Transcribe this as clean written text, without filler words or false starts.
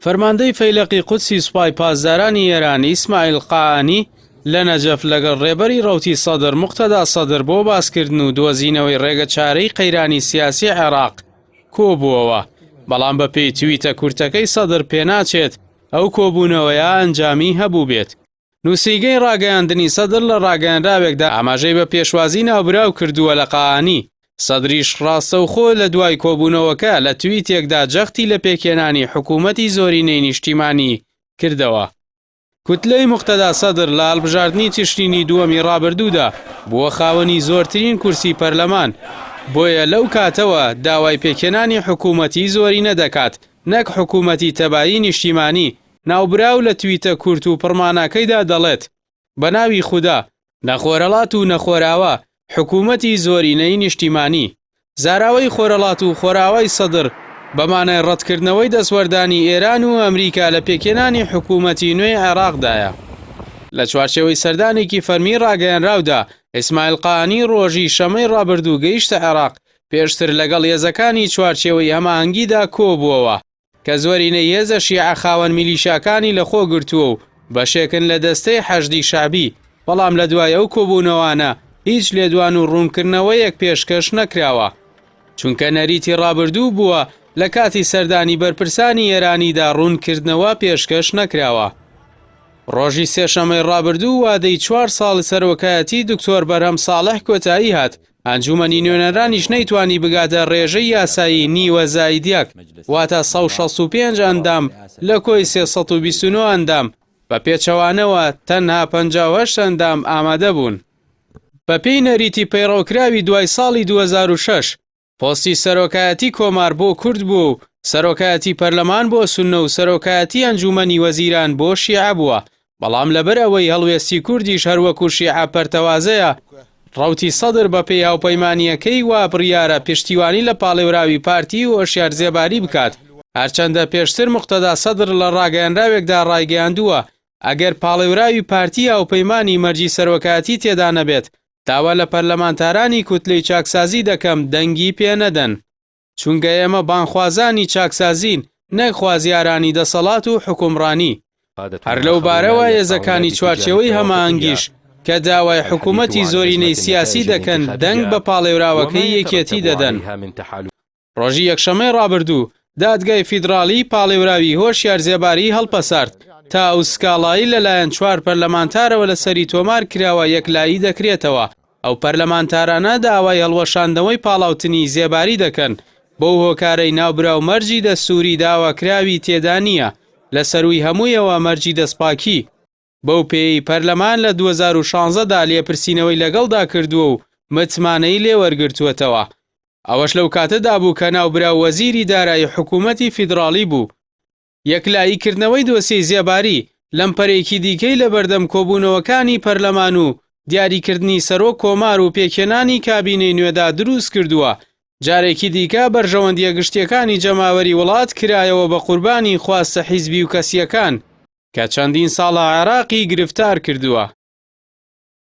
فەرماندەی فەیلقی قودسی سوپای پاسدارانی ئێرانی ئیسماعیل قاعانی لە نەجەف لەگەڵ ڕێبەری ڕەوتی سەدر موقتەدا سەدر بۆ باسکردن و دۆزینەوەی ڕێگەچارەی قەیرانی سیاسی عێراق کۆبووەوە، بەڵام بە پێی تویتە کورتەکەی سەدر پێناچێت ئەو کۆبوونەوەیە ئەنجامی هەبوو بێت. نووسینگەی ڕاگەیاندنی سەدر لە ڕاگەیاندراوێکدا ئاماژەی بە پێشوازی ناوبراو کردووە لە قاعانی. سەدریش ڕاستەوخۆ لە دوای کۆبوونەوەکە لە تویتێکدا جەختی لە پێکێنانی حکوومەتی زۆرینەی نیشتیمانی کردەوە. کوتلەی موقتەدا سەدر لە هەڵبژاردننی تشرینی دووەمی ڕابردوودا بووە خاوەنی زۆرترین کورسی پەرلەمان، بۆیە لەو کاتەوە داوای پێکێنانی حکوومەتی زۆرینە دەکات، نەک حکوومەتی تەبایی نیشتیمانی. ناوبراو لە تویتە کورت و پڕمانەکەیدا دەڵێت بە ناوی خودا نەخۆرەڵات و نەخۆراوە حکوومەتی زۆرینەی نیشتیمانی. زاراوەی خۆرەڵات و خۆراوای سەدر بەمانای ڕەتکردنەوەی دەسوەردانی ئێران و ئەمریکا لە پێکێنانی حکوومەتی نوێی عێراقدایە. لە چوارچێوەی سەردانێکی فەرمی ڕاگەیاندراودا ئیسماعیل قاعانی ڕۆژی شەمەی ڕابردوو گەیشتە عێراق، پێشتر لەگەڵ هێزەکانی چوارچێوەی هەماهەنگیدا کۆبووەوە کە زۆرینەی هێزە شیعە خاوەن میلیشاکانی لەخۆ گرتووە و بەشێکن لە دەستەی حەشدی شعبی، بەڵام لە دوای ئەو کۆبوونەوانە هیچ لێدوان و ڕوونکردنەوەیەک پێشکەش نەکراوە، چونکە نەریتی ڕابردوو بووە لە کاتی سەردانی بەرپرسانی ئێرانیدا ڕوونکردنەوە پێشکەش نەکراوە. ڕۆژی سێشەمەی ڕابردوو وادەی 4 ساڵی سەرۆکایەتی دکتۆر بەرهەم ساڵح کۆتایی هات. ئەنجومەنی نوێنەرانیش نەیتوانی بگاتە ڕێژەی یاسایی نیوە زایدیەک، واتە 165 ئەندام لە کۆی 329 ئەندام، بە پێچەوانەوە تەنها 58 ئەندام ئامادە بوون. بە پێی نەریتی پەیڕەوکراوی دوای ساڵی 2006 پۆستی سەرۆکایەتی کۆمار بۆ کورد بوو و سەرۆکایەتی پەرلەمان بۆ سوننە و سەرۆکایەتی ئەنجومەنی وەزیران بۆ شیعە بووە، بەڵام لەبەر ئەوەی هەڵوێستی کوردیش هەروەکو شیعە پەرتەوازەیە، ڕەوتی سەدر بە پێی هاوپەیمانیەکەی وا بڕیارە پشتیوانی لە پاڵێوراوی پارتی و هۆشیار زێباری بکات. هەرچەندە پێشتر موقتەدا سەدر لە ڕاگەیاندراوێکدا ڕایگەیاندووە ئەگەر پاڵێوراوی پارتی هاوپەیمانی مەرجی سەرۆکایەتی تێدا نەبێت، داوا لە پەرلەمانتارانی کوتلەی چاکسازی دەکەم دەنگی پێ نەدەن، چونکە ئێمە بانخوازانی چاکسازین، نەک خوازیارانی دەسەڵات و حکومڕانی. هەر لەو بارەوە هێزەکانی چوارچێوەی هەماهەنگیش کە داوای حکوومەتی زۆرینەی سیاسی دەکەن دەنگ بە پاڵێوراوەکەی یەکێتی دەدەن. ڕۆژی یەکشەمەی ڕابردوو دادگای فیدراڵی پاڵێوراوی هۆشیار زێباری هەڵپەسارد تا ئەو سکاڵایی لەلایەن 4 پەرلەمانتارەوە لەسەری تۆمار کراوە یەکلایی دەکرێتەوە. ئەو پەرلەمانتارانە داوای هەڵوەشاندنەوەی پاڵاوتنی زێباری دەکەن بەو هۆکارەی ناوبراو مەرجی دەستوری داواکراوی تێدا نییە، لە سەروی هەموویەوە مەرجی دەستپاکی. بەو پێی پەرلەمان لە 2016دا لێپرسینەوەی لەگەڵدا کردووە و متمانەی لێوەرگرتووەتەوە. ئەوەش لەو کاتەدا بوو کە ناوبراو وەزیری دارایی حکوومەتی فیدراڵی بوو. یەکلاییکردنەوەی دۆسیەی زێباری لەمپەرێکی دیکەی لە بەردەم کۆبوونەوەکانی پەرلەمان و دیاریکردنی سەرۆک کۆمار و پێکێنانی کابینەی نوێدا دروست کردووە. جارێکی دیکە بەرژەوەندیە گشتیەکانی جەماوەری وڵات کرایەوە بە قوربانی خواستە حیزبی و کەسیەکان کە چەندین ساڵە عێراقی گرفتار کردووە.